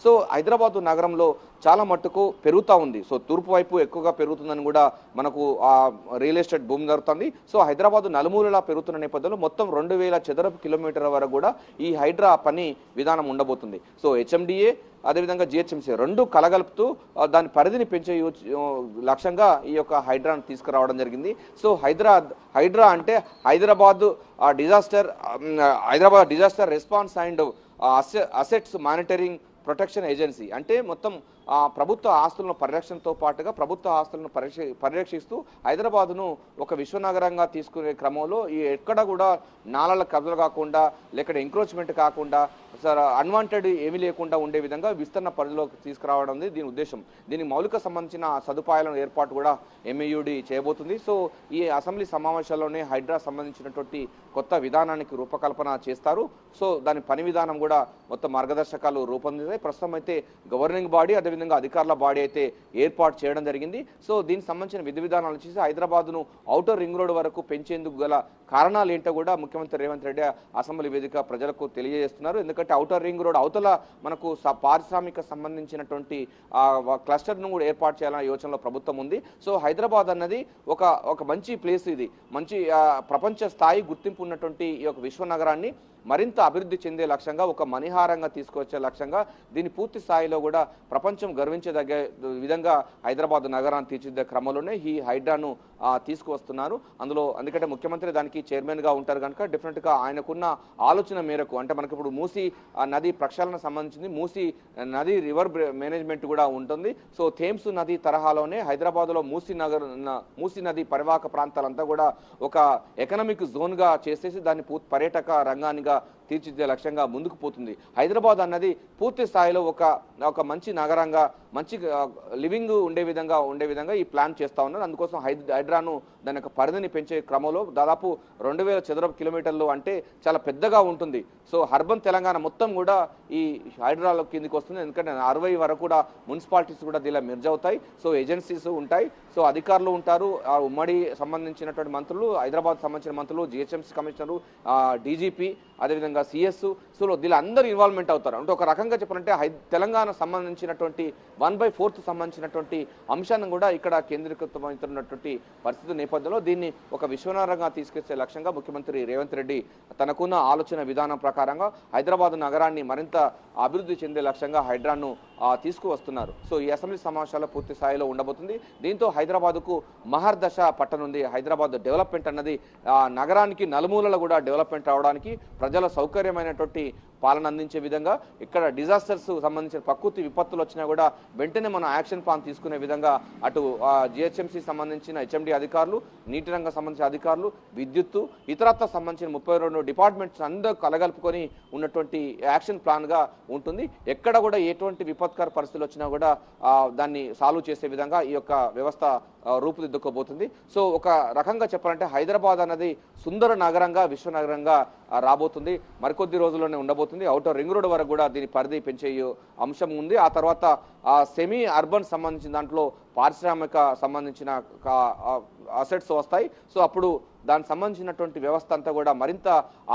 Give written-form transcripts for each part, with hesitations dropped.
So Hyderabad నగరంలో చాలా మట్టుకు పెరుగుతూ ఉంది. సో తూర్పు వైపు ఎక్కువగా పెరుగుతుందని కూడా మనకు రియల్ ఎస్టేట్ భూమి జరుగుతుంది. సో హైదరాబాద్ నలుమూలలా పెరుగుతున్న నేపథ్యంలో మొత్తం 2000 చదరపు కిలోమీటర్ల వరకు కూడా ఈ హైడ్రా పని విధానం ఉండబోతుంది. సో హెచ్ఎండిఏ అదేవిధంగా జిహెచ్ఎంసీ రెండు కలగలుపుతూ దాని పరిధిని పెంచే లక్ష్యంగా ఈ యొక్క హైడ్రాను తీసుకురావడం జరిగింది. సో హైడ్రా అంటే Hyderabad disaster response and assets monitoring protection agency. అంటే మొత్తం ప్రభుత్వ ఆస్తులను పరిరక్షణతో పాటుగా ప్రభుత్వ ఆస్తులను పరిరక్షిస్తూ హైదరాబాద్ను ఒక విశ్వనగరంగా తీసుకునే క్రమంలో ఎక్కడ కూడా నాలల కబ్జలు కాకుండా లేకపోతే ఎంక్రోచ్మెంట్ కాకుండా అన్వాంటెడ్ ఏమీ లేకుండా ఉండే విధంగా విస్తరణ పరిధిలోకి తీసుకురావడం దీని ఉద్దేశం. దీనికి మౌలిక సంబంధించిన సదుపాయాలను ఏర్పాటు కూడా ఎంఏయుడి చేయబోతుంది. సో ఈ అసెంబ్లీ సమావేశాల్లోనే హైడ్రా సంబంధించినటువంటి కొత్త విధానానికి రూపకల్పన చేస్తారు. సో దాని పని విధానం కూడా మొత్తం మార్గదర్శకాలు రూపొందిస్తాయి. ప్రస్తుతం అయితే గవర్నింగ్ బాడీ అదేవిధంగా అధికారుల బాడీ అయితే ఏర్పాటు చేయడం జరిగింది. సో దీనికి సంబంధించిన విధి విధానాలు చేసి హైదరాబాద్ను ఔటర్ రింగ్ రోడ్ వరకు పెంచేందుకు గల కారణాలు ఏంటో కూడా ముఖ్యమంత్రి రేవంత్ రెడ్డి అసెంబ్లీ వేదిక ప్రజలకు తెలియజేస్తున్నారు. ఎందుకంటే ఔటర్ రింగ్ రోడ్ అవతల మనకు పారిశ్రామిక సంబంధించినటువంటి క్లస్టర్ను కూడా ఏర్పాటు చేయాలనే యోచనలో ప్రభుత్వం ఉంది. సో హైదరాబాద్ అన్నది ఒక మంచి ప్లేస్, ఇది మంచి ప్రపంచ స్థాయి గుర్తింపు ఉన్నటువంటి ఈ యొక్క విశ్వనగరాన్ని మరింత అభివృద్ధి చెందే లక్ష్యంగా ఒక మణిహారంగా తీసుకొచ్చే లక్ష్యంగా దీని పూర్తి స్థాయిలో కూడా ప్రపంచం గర్వించదగ్గ విధంగా హైదరాబాద్ నగరాన్ని తీర్చిదిద్దే క్రమంలోనే ఈ హైడ్రాను తీసుకువస్తున్నారు. అందుకంటే ముఖ్యమంత్రి దానికి చైర్మన్గా ఉంటారు కనుక డెఫినెట్గా ఆయనకున్న ఆలోచన మేరకు అంటే మనకి ఇప్పుడు మూసీ నది ప్రక్షాళన సంబంధించింది, మూసీ నది రివర్ మేనేజ్మెంట్ కూడా ఉంటుంది. సో థేమ్స్ నది తరహాలోనే హైదరాబాద్లో మూసీ నది పరివాహక ప్రాంతాలంతా కూడా ఒక ఎకనామిక్ జోన్గా చేసేసి దాన్ని పర్యాటక రంగానిగా తీర్చిదిద్దే లక్ష్యంగా ముందుకు పోతుంది. హైదరాబాద్ అన్నది పూర్తి స్థాయిలో ఒక మంచి నగరంగా మంచి లివింగ్ ఉండే విధంగా ఈ ప్లాన్ చేస్తూ ఉన్నారు. అందుకోసం హైడ్రాను దాని యొక్క పరిధిని పెంచే క్రమంలో దాదాపు 2000 చదరపు కిలోమీటర్లు అంటే చాలా పెద్దగా ఉంటుంది. సో అర్బన్ తెలంగాణ మొత్తం కూడా ఈ హైడ్రాలో కిందికి వస్తుంది. ఎందుకంటే 60 వరకు కూడా మున్సిపాలిటీస్ కూడా దీనిలో మెర్జ్ అవుతాయి. సో ఏజెన్సీస్ ఉంటాయి, సో అధికారులు ఉంటారు, ఉమ్మడి సంబంధించినటువంటి మంత్రులు, హైదరాబాద్ సంబంధించిన మంత్రులు, జిహెచ్ఎంసీ కమిషనరు, డీజీపీ, అదేవిధంగా సిఎస్. సో వీళ్ళు అందరూ ఇన్వాల్వ్మెంట్ అవుతారు. అంటే ఒక రకంగా చెప్పాలంటే తెలంగాణ సంబంధించినటువంటి 1/4 సంబంధించినటువంటి అంశాన్ని కూడా ఇక్కడ కేంద్రీకృతమవుతున్నటువంటి పరిస్థితి నేపథ్యంలో దీన్ని ఒక విశ్వనగరంగా తీసుకొచ్చే లక్ష్యంగా ముఖ్యమంత్రి రేవంత్ రెడ్డి తనకున్న ఆలోచన విధానం ప్రకారంగా హైదరాబాద్ నగరాన్ని మరింత అభివృద్ధి చెందే లక్ష్యంగా హైడ్రాను తీసుకువస్తున్నారు. సో ఈ అసెంబ్లీ సమావేశాల్లో పూర్తి స్థాయిలో ఉండబోతుంది. దీంతో హైదరాబాద్కు మహర్దశ పట్టనుంది. హైదరాబాద్ డెవలప్మెంట్ అన్నది నగరానికి నలుమూలలు కూడా డెవలప్మెంట్ అవడానికి ప్రజల సౌకర్యమైనటువంటి పాలన అందించే విధంగా ఇక్కడ డిజాస్టర్స్ సంబంధించిన ప్రకృతి విపత్తులు వచ్చినా కూడా వెంటనే మనం యాక్షన్ ప్లాన్ తీసుకునే విధంగా అటు జిహెచ్ఎంసీ సంబంధించిన హెచ్ఎండి అధికారులు, నీటి రంగం సంబంధించిన అధికారులు, విద్యుత్తు, ఇతరత్వ సంబంధించిన 32 డిపార్ట్మెంట్స్ అందరూ కలగలుపుకొని ఉన్నటువంటి యాక్షన్ ప్లాన్గా ఉంటుంది. ఎక్కడ కూడా ఎటువంటి విపత్కర పరిస్థితులు వచ్చినా కూడా దాన్ని సాల్వ్ చేసే విధంగా ఈ యొక్క వ్యవస్థ రూపుదిద్దుకోబోతుంది. సో ఒక రకంగా చెప్పాలంటే హైదరాబాద్ అన్నది సుందర నగరంగా విశ్వనగరంగా రాబోతుంది. మరికొద్ది రోజుల్లోనే ఉండబోతుంది. ఔటర్ రింగ్ రోడ్ వరకు కూడా దీని పరిధి పెంచే అంశం ఉంది. ఆ తర్వాత సెమీ అర్బన్ సంబంధించిన దాంట్లో పారిశ్రామిక సంబంధించిన అసెట్స్ వస్తాయి. సో అప్పుడు దానికి సంబంధించినటువంటి వ్యవస్థ అంతా కూడా మరింత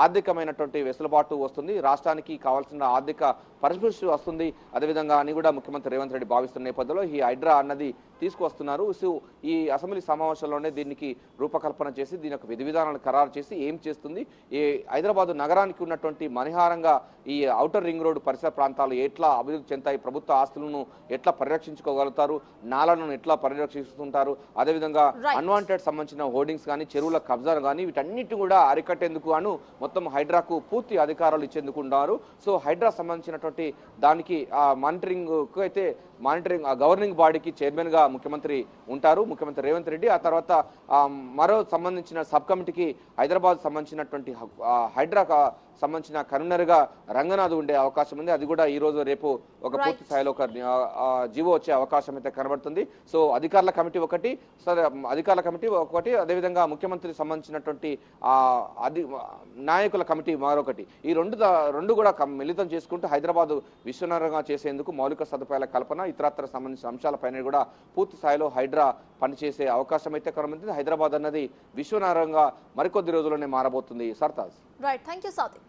ఆర్థికమైనటువంటి వెసులుబాటు వస్తుంది, రాష్ట్రానికి కావాల్సిన ఆర్థిక పరిపుష్టి వస్తుంది. అదేవిధంగా అని కూడా ముఖ్యమంత్రి రేవంత్ రెడ్డి భావిస్తున్న నేపథ్యంలో ఈ హైడ్రా అన్నది తీసుకువస్తున్నారు. సో ఈ అసెంబ్లీ సమావేశంలోనే దీనికి రూపకల్పన చేసి దీని యొక్క విధి విధానాలను ఖరారు చేసి ఏం చేస్తుంది, ఈ హైదరాబాద్ నగరానికి ఉన్నటువంటి మణిహారంగా ఈ ఔటర్ రింగ్ రోడ్డు పరిసర ప్రాంతాలు ఎట్లా అభివృద్ధి చెందాయి, ప్రభుత్వ ఆస్తులను ఎట్లా పరిరక్షించుకోగలుగుతారు, నాలను ఎట్లా పరిరక్షిస్తుంటారు, అదేవిధంగా అన్వాంటెడ్ సంబంధించిన హోర్డింగ్స్ కానీ చెరువుల కబ్జాలు కానీ వీటన్నిటి కూడా అరికట్టేందుకు అను మొత్తం హైడ్రాకు పూర్తి అధికారాలు ఇచ్చేందుకు ఉన్నారు. సో హైడ్రా సంబంధించినటువంటి దానికి మానిటరింగ్ గవర్నింగ్ బాడీకి చైర్మన్గా ముఖ్యమంత్రి ఉంటారు, ముఖ్యమంత్రి రేవంత్ రెడ్డి. ఆ తర్వాత మరో సంబంధించిన సబ్ కమిటీకి హైదరాబాద్ సంబంధించినటువంటి హైడ్రా సంబంధించిన కన్వీనర్గా రంగనాథ్ ఉండే అవకాశం ఉంది. అది కూడా ఈ రోజు రేపు ఒక పూర్తి స్థాయిలో ఒక జీవో వచ్చే అవకాశం అయితే కనబడుతుంది. సో అధికారుల కమిటీ ఒకటి, అదేవిధంగా ముఖ్యమంత్రి సంబంధించినటువంటి నాయకుల కమిటీ మరొకటి, ఈ రెండు కూడా మిళితం చేసుకుంటూ హైదరాబాద్ విశ్వనగరంగా చేసేందుకు మౌలిక సదుపాయాల కల్పన ఇతరత్ర సంబంధించిన అంశాలపైన కూడా పూర్తి స్థాయిలో హైడ్రా పనిచేసే అవకాశం అయితే కనబడుతుంది. హైదరాబాద్ అన్నది విశ్వనగరంగా మరికొద్ది రోజుల్లోనే మారబోతుంది. Sartaj. Right, thank you Sadiq.